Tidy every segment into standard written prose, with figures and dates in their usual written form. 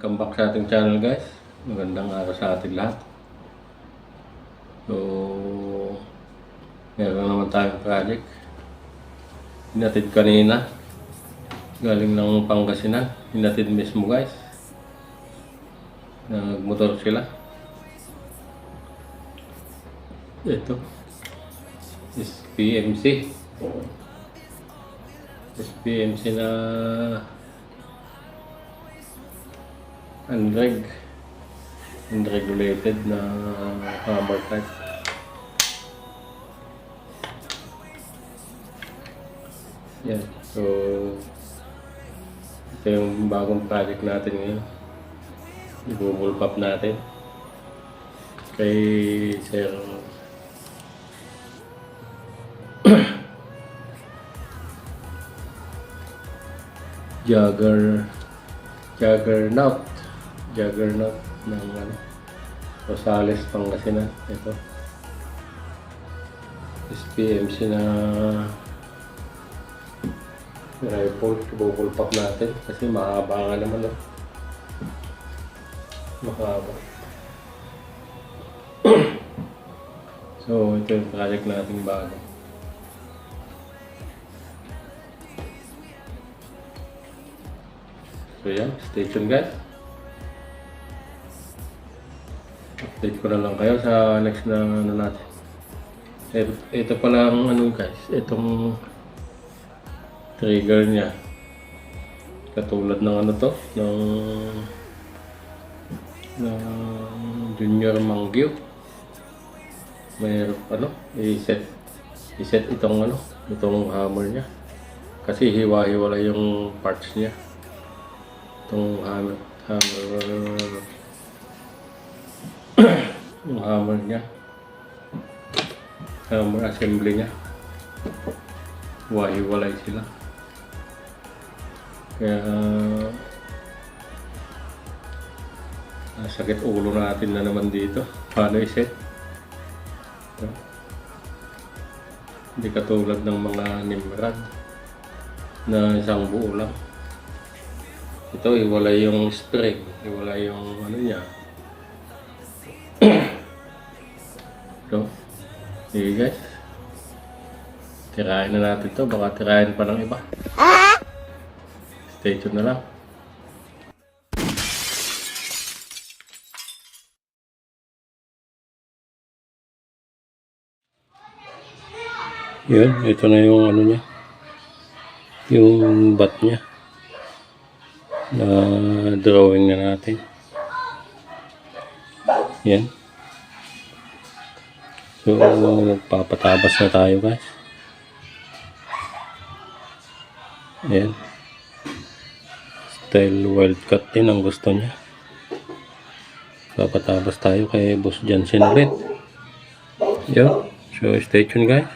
Welcome back sa ating channel guys. Magandang araw sa ating lahat. So, meron naman tayong project. Hinatid kanina. Galing ng Pangasinan. Hinatid mismo guys. Nagmotor sila. Ito. SPMC. SPMC na unregulated na hammer type. Yan. So, ito yung bagong project natin ngayon. I-bullpup natin kay Sir Juggernaut ng Rosales, Pangasinan. Ito SPMC na rifle. Ibubulpak natin kasi mahaba nga naman, mahaba. So ito yung project natin bago. So yan, stay tuned guys. Update ko na lang kayo sa next na natin. Ito pala ang guys, itong trigger niya. Katulad ng ng Junior Mangyo. Mayroon i-set itong hammer niya. Kasi hiwa-hiwala yung parts niya. Itong hammer yung hammer niya, hammer assembly niya, hiwa-hiwalay sila. Kaya sakit ulo natin na naman dito. Paano i-set? Hindi katulad ng mga Nimrod na isang buo lang. Ito, hiwalay yung spring, hiwalay yung niya. So, sige guys. Tirahin na natin to, baka tirahin pa ng iba. Stay tuned na lang. Yan, ito na yung niya. Yung bat niya. Na drawing na natin. Yan. So, magpapatabas na tayo guys. Ayan. Style wildcat din ang gusto niya. Papatabas tayo kay Boss Jansen ulit. Yo. So, stay tuned guys.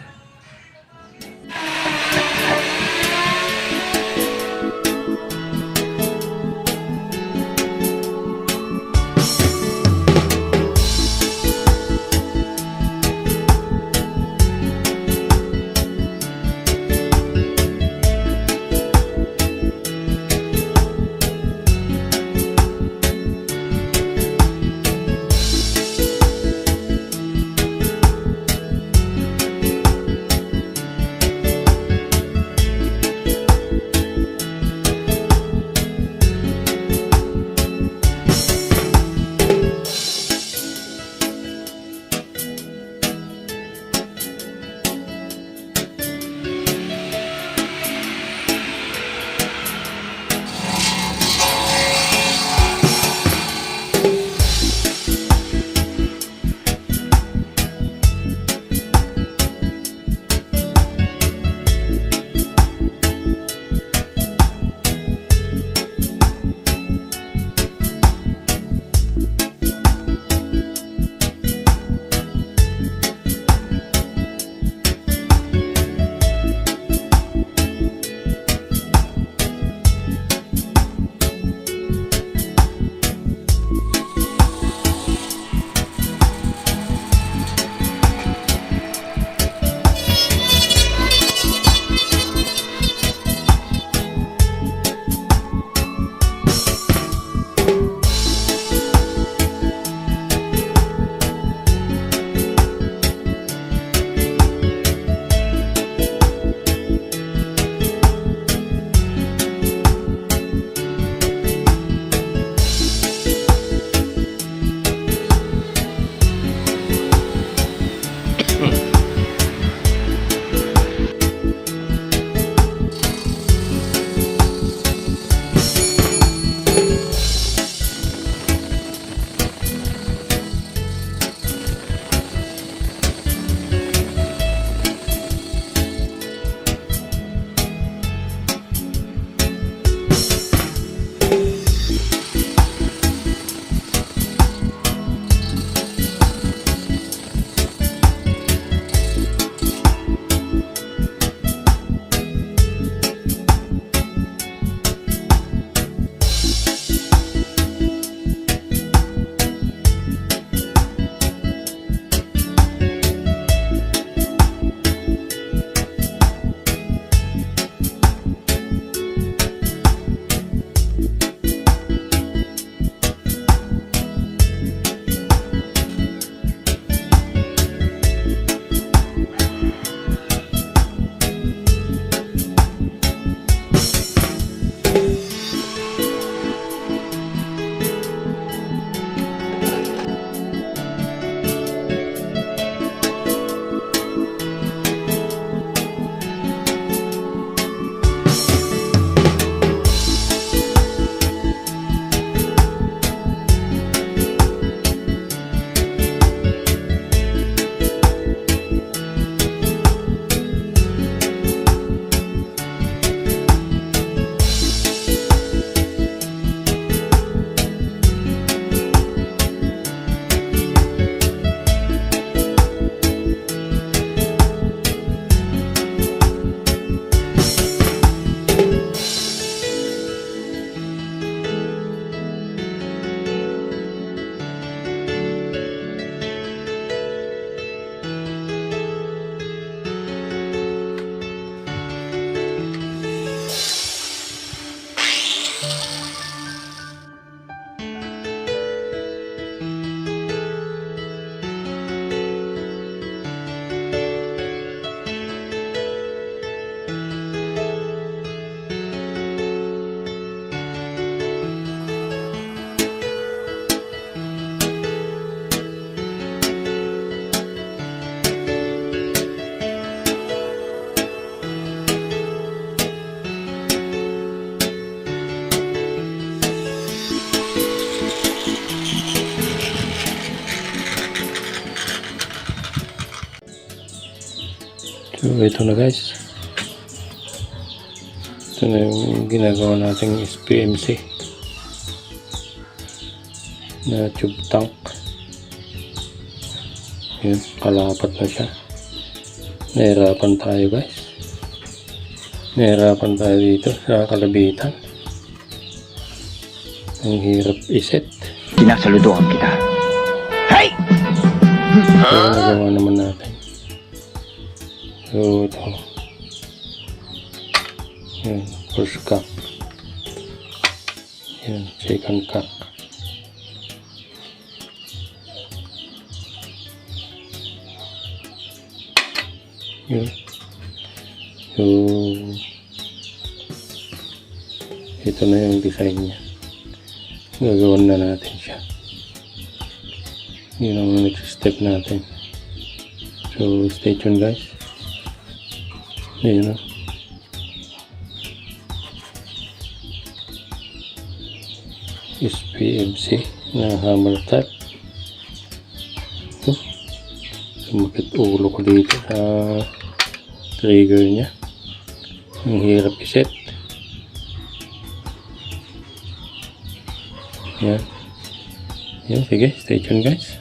So ito na guys. Ito na yung ginagawa nating SPMC na tube tank. Yun, kalapat na siya. Nahirapan tayo guys. Nahirapan tayo dito sa kalabitan. Ang hirap iset. Sinasaludohan kita. Hey! Pero nagawa naman natin. So ito. Yan, first cock. Yan, second cock. Yun. So ito na yung design niya. Gagawin na natin siya. Yun ang next step natin. So stay tuned guys. Yun o. SPMC na hammer type. Sumakit ulo ko dito sa trigger niya. Ang hirap iset. Yan. Yan, sige, stay tuned guys.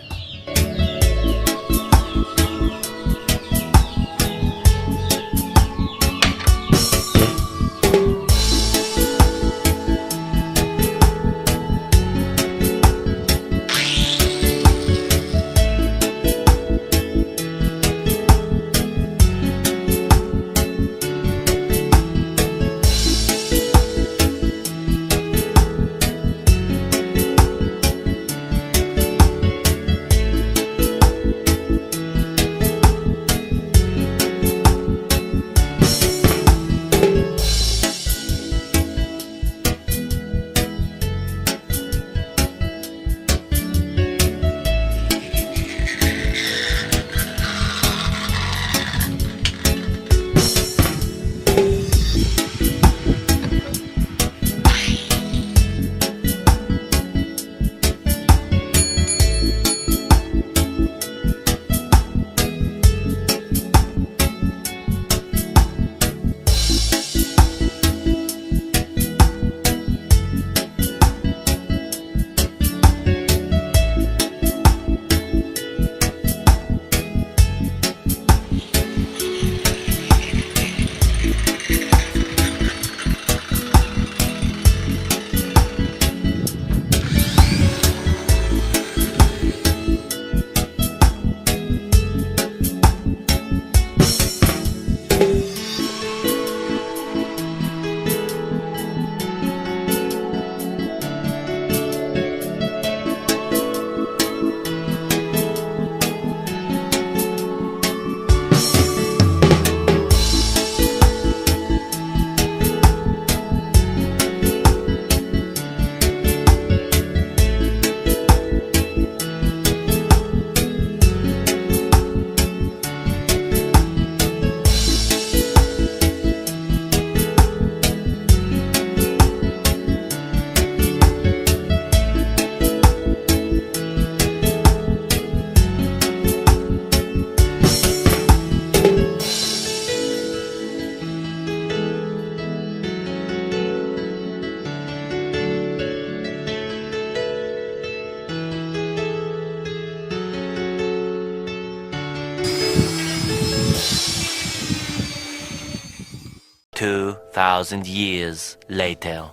$2,000 years later.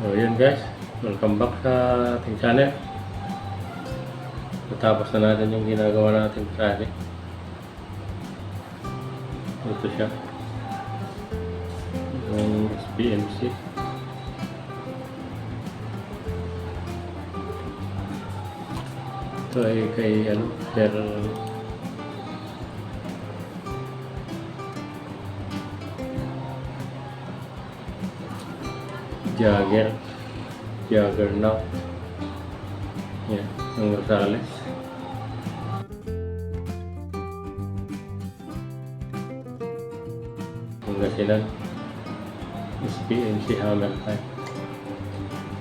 So yun guys, welcome back sa ating channel. Natapos na natin yung ginagawa natin sa atin. Ito siya. Yung SPMC. Ito ay kay Sir Juggernaut. Yan, ang Rosales. Pangasinan. SPMC hammer type.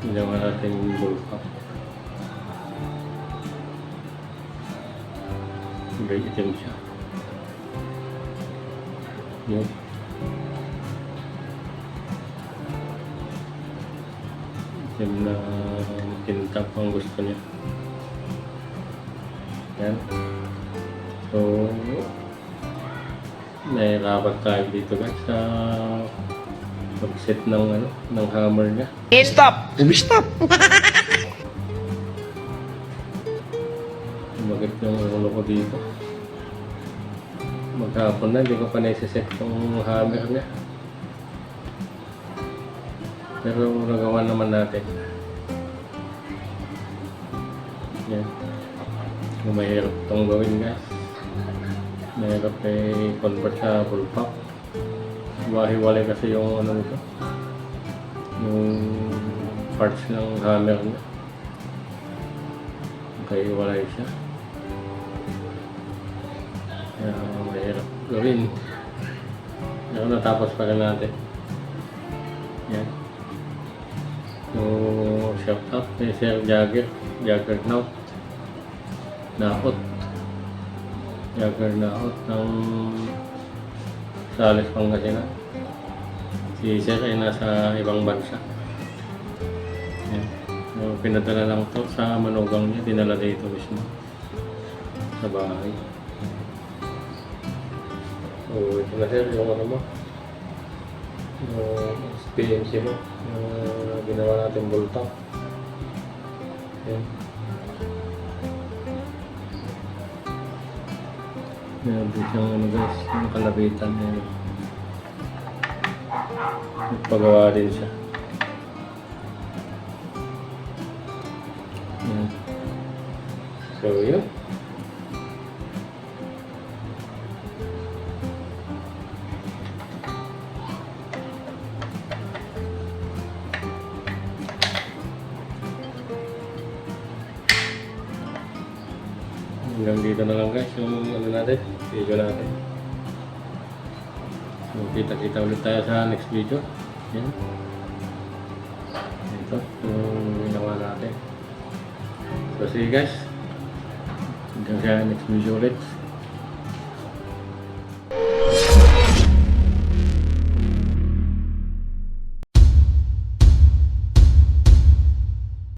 Ginawa natin yung bullpup. Very itim siya. Yun. Yung na tintap ang gusto niya. Yan. So, nahirapan tayo dito guys sa pag-set ng ng hammer niya. Stop! Stop! Bakit yung ulo ko dito? Maghapon na, hindi ko pa naisaset yung hammer niya. Pero nagawa naman natin. Yan. Kung mahirap itong gawin guys. Mahirap i-convert sa bullpup. Hiwa-hiwalay kasi yung nito. Yung parts ng hammer niya. Kaya hiwalay siya. Kaya mahirap gawin. Pero natapos pa rin natin. Yan. So, shout out kay Sir Jagger Naut. Jagger Naut ng Sales, Pangasinan. Si Sir ay nasa ibang bansa. Yan. So, pinadala lang to sa manugang niya. Dinala dito mismo sa bahay. So, ito na sir, yung mo. Yung PNC mo. Yung ginawa natin bultak. Yan. Meron din siyang guys, yung kalabitan niya. Nagpagawa din siya. Yan. So, yun. Hanggang dito na lang guys yung natin, video natin. So, kita-kita ulit tayo sa next video. Yan. Ito, yung ginawa natin. So, sige guys. Hanggang sa next video ulit.